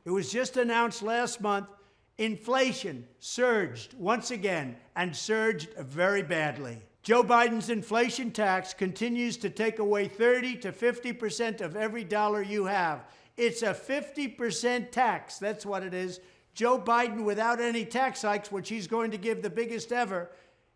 It was just announced last month. Inflation surged once again and surged very badly. Joe Biden's inflation tax continues to take away 30 to 50% of every dollar you have. It's a 50% tax. That's what it is. Joe Biden, without any tax hikes, which he's going to give the biggest ever,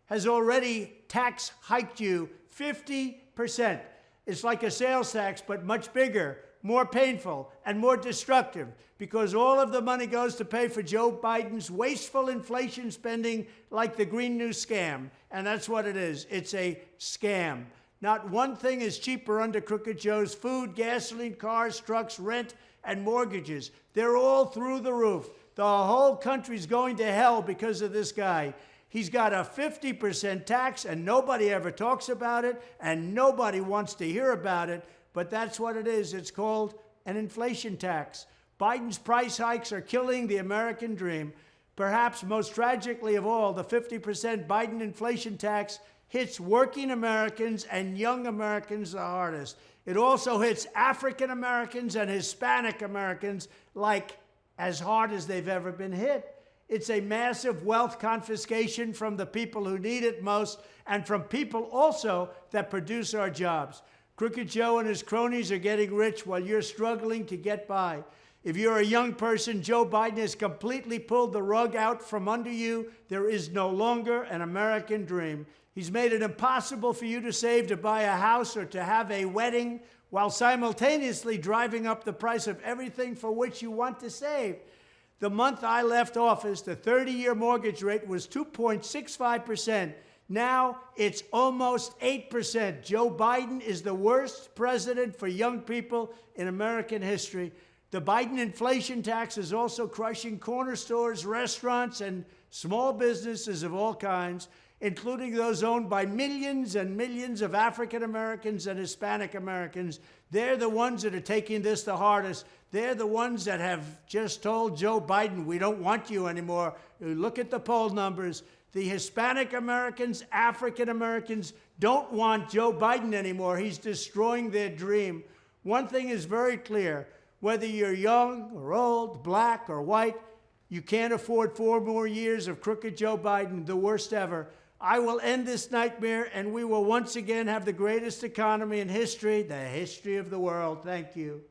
has already tax hiked you 50%. It's like a sales tax, but much bigger, more painful, and more destructive, because all of the money goes to pay for Joe Biden's wasteful inflation spending like the Green New scam. And that's what it is. It's a scam. Not one thing is cheaper under Crooked Joe's: food, gasoline, cars, trucks, rent, and mortgages. They're all through the roof. The whole country's going to hell because of this guy. He's got a 50% tax, and nobody ever talks about it, and nobody wants to hear about it, but that's what it is. It's called an inflation tax. Biden's price hikes are killing the American dream. Perhaps most tragically of all, the 50% Biden inflation tax hits working Americans and young Americans the hardest. It also hits African Americans and Hispanic Americans like as hard as they've ever been hit. It's a massive wealth confiscation from the people who need it most, and from people also that produce our jobs. Crooked Joe and his cronies are getting rich while you're struggling to get by. If you're a young person, Joe Biden has completely pulled the rug out from under you. There is no longer an American dream. He's made it impossible for you to save to buy a house or to have a wedding, while simultaneously driving up the price of everything for which you want to save. The month I left office, the 30-year mortgage rate was 2.65%. Now it's almost 8%. Joe Biden is the worst president for young people in American history. The Biden inflation tax is also crushing corner stores, restaurants, and small businesses of all kinds, including those owned by millions and millions of African Americans and Hispanic Americans. They're the ones that are taking this the hardest. They're the ones that have just told Joe Biden, we don't want you anymore. Look at the poll numbers. The Hispanic Americans, African Americans don't want Joe Biden anymore. He's destroying their dream. One thing is very clear. Whether you're young or old, black or white, you can't afford 4 more years of crooked Joe Biden, the worst ever. I will end this nightmare, and we will once again have the greatest economy in history, the history of the world. Thank you.